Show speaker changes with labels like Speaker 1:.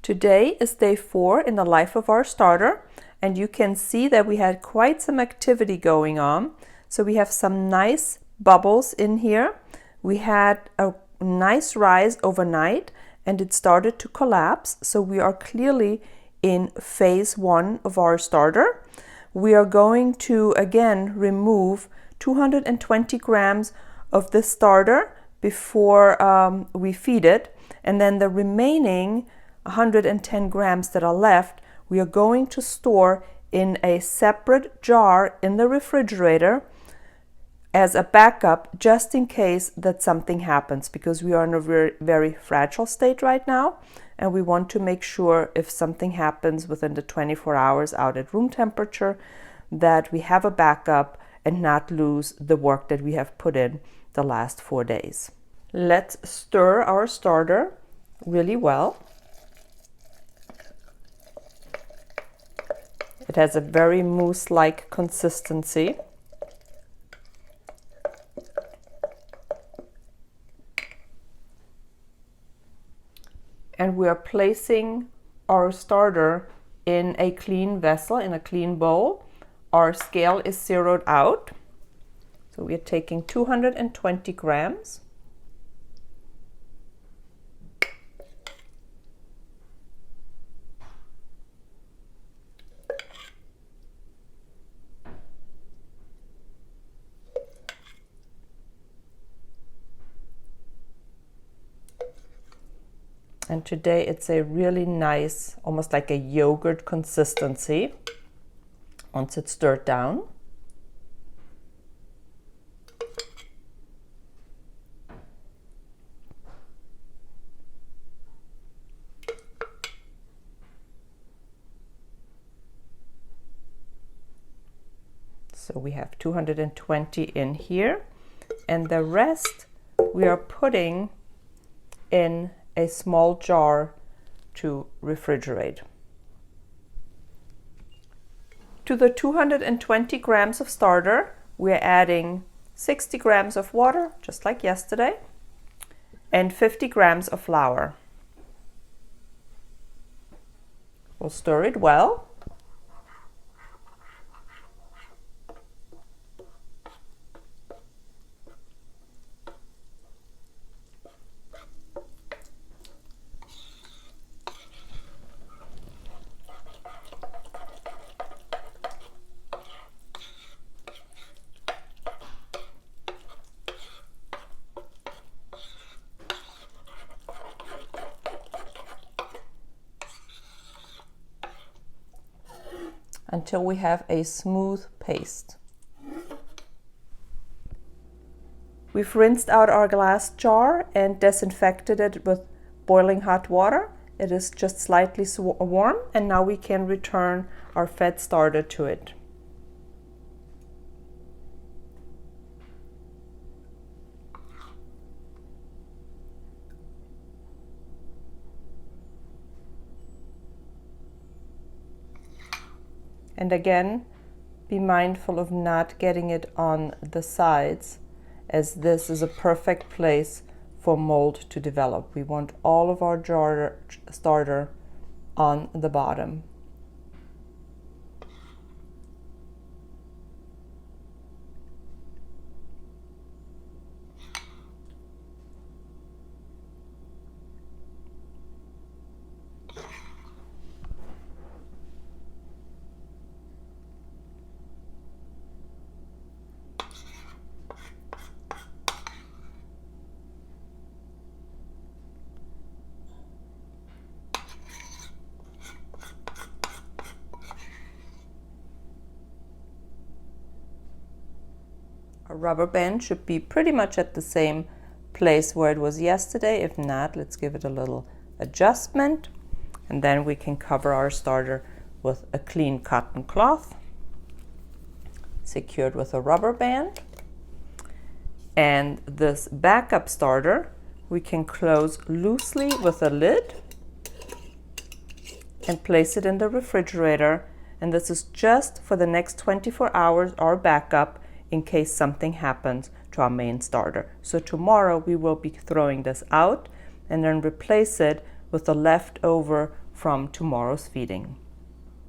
Speaker 1: Today is day 4 in the life of our starter, and you can see that we had quite some activity going on. So we have some nice bubbles in here. We had a nice rise overnight and it started to collapse. So we are clearly in phase 1 of our starter. We are going to again remove 220 grams of the starter before we feed it, and then the remaining 110 grams that are left we are going to store in a separate jar in the refrigerator as a backup, just in case that something happens, because we are in a very, very fragile state right now, and we want to make sure if something happens within the 24 hours out at room temperature that we have a backup and not lose the work that we have put in the last 4 days. Let's stir our starter really well. It has a very mousse-like consistency. And we are placing our starter in a clean vessel, in a clean bowl. Our scale is zeroed out. So we are taking 220 grams. And today it's a really nice, almost like a yogurt consistency once it's stirred down. So we have 220 in here, and the rest we are putting in a small jar to refrigerate. To the 220 grams of starter, we're adding 60 grams of water, just like yesterday, and 50 grams of flour. We'll stir it well. Until we have a smooth paste. We've rinsed out our glass jar and disinfected it with boiling hot water. It is just slightly warm, and now we can return our fed starter to it. And again, be mindful of not getting it on the sides, as this is a perfect place for mold to develop. We want all of our starter on the bottom. Our rubber band should be pretty much at the same place where it was yesterday. If not, let's give it a little adjustment, and then we can cover our starter with a clean cotton cloth secured with a rubber band. And this backup starter we can close loosely with a lid and place it in the refrigerator, and this is just for the next 24 hours, our backup, in case something happens to our main starter. So tomorrow we will be throwing this out and then replace it with the leftover from tomorrow's feeding.